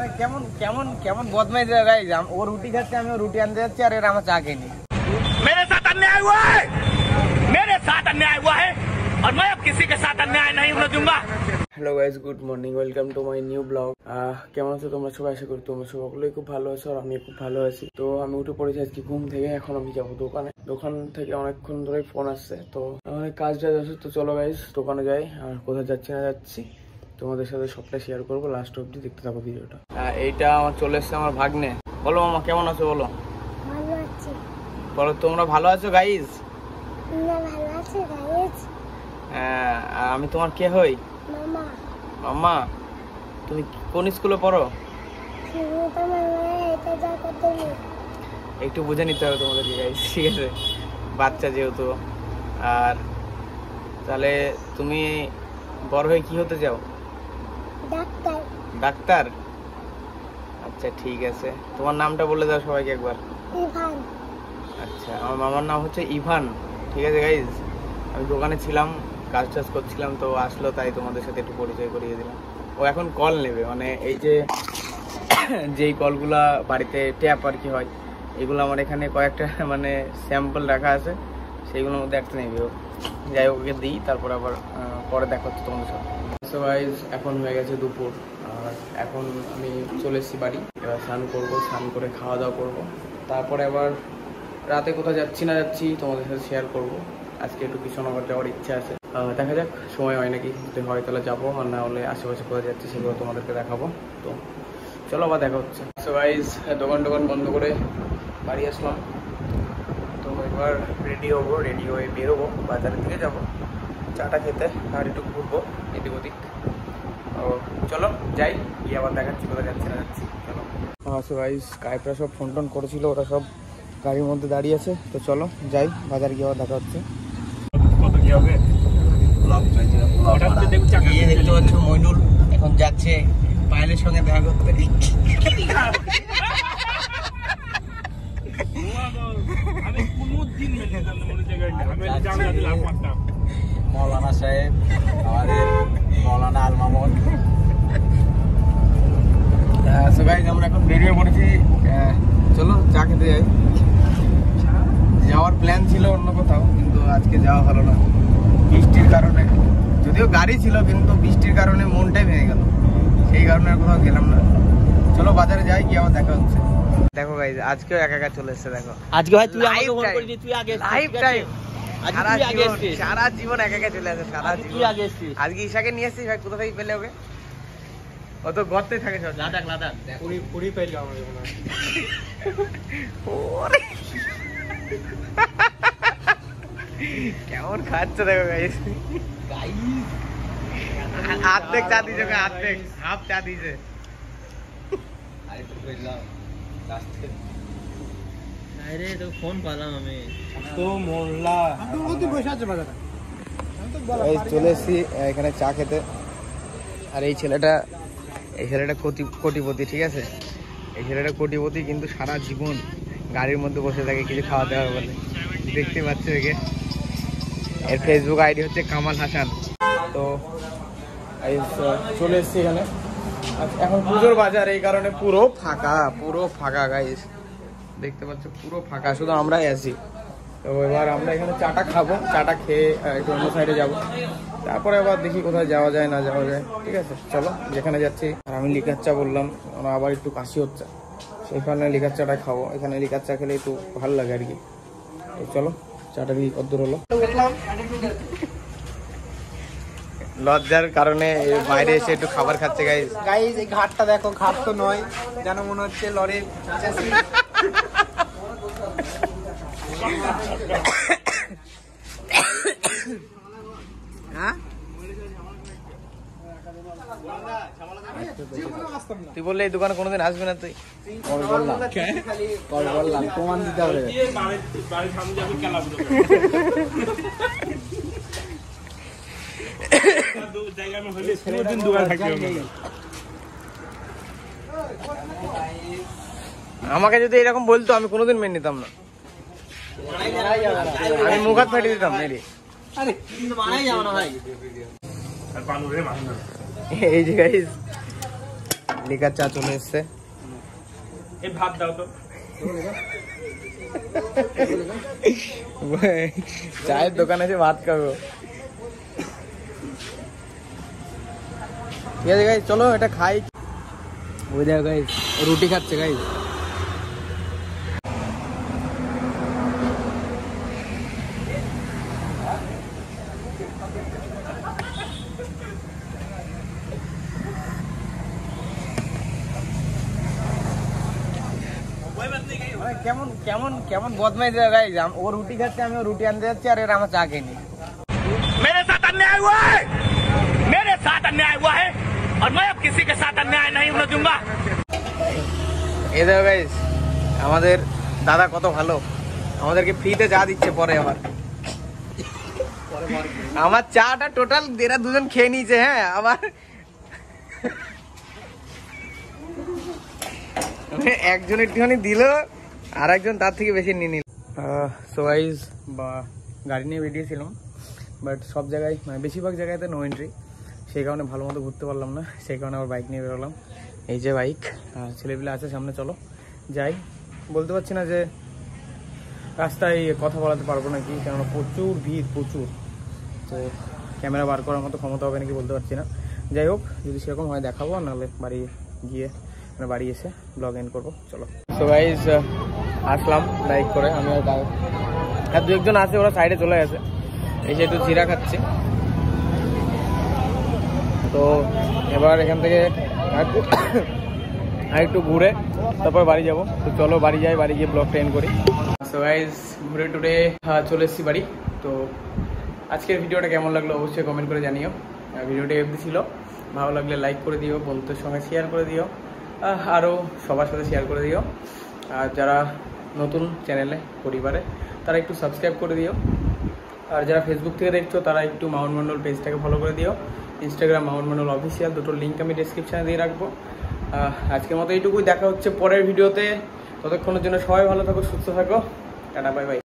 মানে কেমন কেমন কেমন বদমাইশ গাইস। ও রুটি খাচ্ছে, আমি রুটি আনতে যাচ্ছি আর এর আমার চা খেয়ে मेरे साथ अन्याय हुआ है, मेरे साथ अन्याय हुआ है और मैं अब किसी के साथ अन्याय नहीं होने दूंगा। Hello guys, good morning, welcome to my new blog. কেমন আছো তোমরা সবাই? আশা করি তোমরা সকলেই খুব ভালো আছো আর আমি খুব ভালো আছি। তো আমি উঠে পড়েছি আজকে ঘুম থেকে। এখন আমি যাবো দোকানে। দোকান থেকে অনেকক্ষণ ধরে ফোন আসছে, তো অনেক কাজ আছে। তো চলো গাইস দোকানে যাই। আর কোথায় যাচ্ছি না যাচ্ছি তোমাদের সাথে সবটা শেয়ার করবো। লাস্ট অব্দি দেখতে থাকো ভিডিওটা। এইটা আমার চলে এসছে আমার ভাগ্নে। বলো মামা কেমন আছো? বলো বলো তোমরা ভালো আছো গাইস? আমি তোমার কে হই? মামা। তুমি কোন স্কুলে পড়ো? একটু বুঝে নিতে হবে তোমাদেরকে গাইস, ঠিক আছে? বাচ্চা যেহেতু। আর তাহলে তুমি বড় হয়ে কি হতে চাও? ডাক্তার। ডাক্তার? আচ্ছা ঠিক আছে, তোমার নামটা বলে দাও সবাইকে একবার। ইভান। আচ্ছা, আমার মামার নাম হচ্ছে ইভান। ঠিক আছে গাইজ, আমি দোকানে ছিলাম, কাজ টাজ করছিলাম, তো আসলো, তাই তোমাদের সাথে একটু পরিচয় করিয়ে দিলাম। ও এখন কল নেবে, মানে এই যে যেই কলগুলা বাড়িতে ট্যাপ আর কি হয়, এগুলো আমার এখানে কয়েকটা মানে স্যাম্পল রাখা আছে, সেইগুলোর মধ্যে একটা নেবে ও। যাই ওকে দিই, তারপর আবার পরে দেখা হচ্ছে তোমাদের সাথে। সো গাইজ এখন হয়ে গেছে দুপুর, আর এখন আমি চলে এসেছি বাড়ি। এবার স্নান করবো, স্নান করে খাওয়া দাওয়া করবো, তারপরে আবার রাতে কোথাও যাচ্ছি না যাচ্ছি তোমাদের সাথে শেয়ার করবো। আজকে একটু কৃষ্ণনগর যাওয়ার ইচ্ছা আছে, দেখা যাক সময় হয় নাকি, যদি হয় তাহলে যাবো, আর না হলে আশেপাশে কোথায় যাচ্ছি সেগুলো তোমাদেরকে দেখাবো। তো চলো আবার দেখা হচ্ছে। সো গাইজ দোকান বন্ধ করে বাড়ি আসলাম। তো এবার রেডি হবো, রেডি হয়ে বেরোবো, বাজারের দিকে যাবো চাটা খেতে, আর একটু ঘুরবো এদিক ওদিক। চলো যাই, গিয়ে আবার দেখাচ্ছি কোথায় যাচ্ছি না যাচ্ছি। চলো। সো গাইজ কাইপরা সব ফোন টোন করেছিল, ওরা সব গাড়ির মধ্যে দাঁড়িয়ে আছে। তো চলো যাই, বাজারে গিয়ে আবার দেখা হচ্ছে। দেখতে পাচ্ছ মইনুল এখন যাচ্ছে পায়েলের সঙ্গে দেখা করতে। মৌলানা সাহেব, আমাদের মৌলানা আল মামুন। আমরা এখন বেরিয়ে পড়েছি, চলো চা খেতে যাই। যাওয়ার প্ল্যান ছিল অন্য কোথাও, কিন্তু আজকে যাওয়া হলো না বৃষ্টির কারণে। যদিও গাড়ি ছিল, কিন্তু বৃষ্টির কারণে মনটাই ভেঙে গেল, সেই কারণে আর কোথাও গেলাম না। চলো বাজারে যাই, গিয়ে আবার দেখা হচ্ছে। দেখো গাইজ আজকেও একা একা চলে এসছে। দেখো আজকে ভাই তুই আমাকে ফোন করিনি, তুই আগে লাইভ টাইম সারা জীবন একা একা চলে আসে, সারা জীবন আগে এসেছিস। আজকে ঈশাকে নিয়ে এসেছিস ভাই, কোথা থেকে পেলে ওকে? ও তো গর্তে থাকে সব। লাদাখ পুরি পেলো আমার মনে হয়। ওরে কেমন খাচ্ছে দেখো গাইস। অর্ধেক চা দিয়েছে, অর্ধেক হাফ চা দিয়েছে। আরে তো ফোন পেলাম আমি তো মোল্লা বসে আছে বাজারে। চলে এসেছি এখানে চা খেতে। আর এই ছেলেটা কোটিপতি, ঠিক আছে? এই ছেলেটা কোটিপতি, কিন্তু সারা জীবন গাড়ির মধ্যে বসে থাকে, কিছু খাওয়াতে হবে বলে। দেখতে পাচ্ছ একে, এর ফেসবুক আইডি হচ্ছে কামাল হাসান। তো চলে এসছি এখানে। এখন পুজোর বাজার, এই কারণে পুরো ফাঁকা গাইস, দেখতে পাচ্ছ পুরো ফাঁকা, শুধু আমরাই আছি। তো এবার আমরা এখানে চাটা খাবো, চাটা খেয়ে একটু অন্য সাইডে যাবো, তারপরে আবার দেখি কোথায় যাওয়া যায় না যাওয়া যায়। ঠিক আছে চলো, যেখানে যাচ্ছি। আর আমি লিকার চা বললাম, আমার আবার একটু কাশি হচ্ছে, সেখানে লিকার চাটা খাবো। এখানে লিকার চা খেলে একটু ভালো লাগে আর কি। তো চলো চাটা দিয়ে কদ্দূর হলো। লজ্জার কারণে বাইরে এসে একটু খাবার খাচ্ছে গাইজ। এই ঘাটটা দেখো, ঘাট তো নয়, যেন মনে হচ্ছে লরির। তুই বললে এই দোকানে কোনোদিন আসবি না, তুই বললাম প্রমাণ দিতে হবে। আমাকে যদি এরকম বলতো আমি কোনোদিন মেনে নিতাম না, আমি মুখ হাত ফাটিয়ে দিতাম মেরে। এই যে গাইস লিকার চা চলে এসছে। ভাত দাও তো। চায়ের দোকানে এসে ভাত খাবো। ঠিক আছে গাইস, চলো এটা খাই। ওই দেখো গাইস, রুটি খাচ্ছে গাইস। কেমন কেমন কেমন বদমাইশ গাইস, ও রুটি খাচ্ছে, আমি রুটি আনতে যাচ্ছি আর এরা আমার চা খেয়ে নি। मेरे साथ अन्याय हुआ है, मेरे साथ अन्याय हुआ है और मैं अब किसी के साथ अन्याय नहीं होने दूंगा। এই দেখো গাইস, আমাদের দাদা কত ভালো, আমাদেরকে ফ্রিতে চা দিচ্ছে। পরে আমার চাটা টোটাল এরা দুজন খেয়ে নিয়েছে। হ্যাঁ, আবার একজন একটুখানি দিল আর একজন তার থেকে বেশি নিয়ে নিল। সো গাইস, গাড়ি নিয়ে বেরিয়েছিলাম, বাট সব জায়গায় মানে বেশিরভাগ জায়গাতে নো এন্ট্রি, সেই কারণে ভালো মতো ঘুরতে পারলাম না। সেই কারণে আবার বাইক নিয়ে বেরোলাম। এই যে বাইক, ছেলেপিলে আছে সামনে, চলো যাই। বলতে পারছি না যে রাস্তায় কথা বলাতে পারবো নাকি, কেননা প্রচুর ভিড়, প্রচুর। তো ক্যামেরা বার করার মতো ক্ষমতা হবে নাকি বলতে পারছি না। যাই হোক, যদি সেরকম হয় দেখাবো, নাহলে বাড়ি গিয়ে মানে বাড়ি এসে ব্লগ এন্ড করবো। চলো। সো গাইস, আসলাম বাইক করে আমি আর দু একজন আছে, ওরা সাইডে চলে গেছে, এসে একটু জিরা খাচ্ছে। তো এবার এখান থেকে আর একটু ঘুরে তারপর বাড়ি যাব। তো চলো বাড়ি যাই, বাড়ি গিয়ে ব্লগটা এন্ড করি। সো গাইস, ঘুরে টুরে চলে এসেছি বাড়ি। তো আজকের ভিডিওটা কেমন লাগলো অবশ্যই কমেন্ট করে জানিও। ভিডিওটা এফডি ছিল, ভালো লাগলে লাইক করে দিও, বন্ধুদের সঙ্গে শেয়ার করে দিও, আরও সবার সাথে শেয়ার করে দিও। আর যারা নতুন চ্যানেলে পরিবারে, তারা একটু সাবস্ক্রাইব করে দিও। আর যারা ফেসবুক থেকে দেখছো তারা একটু মাউন্ট মন্ডল পেজটাকে ফলো করে দিও। ইনস্টাগ্রাম মাউন্ট মন্ডল অফিসিয়াল, দুটোর লিঙ্ক আমি ডেসক্রিপশানে দিয়ে রাখবো। আজকের মতো এইটুকুই, দেখা হচ্ছে পরের ভিডিওতে। ততক্ষণের জন্য সবাই ভালো থাকো, সুস্থ থাকো, টাটা, বাই বাই।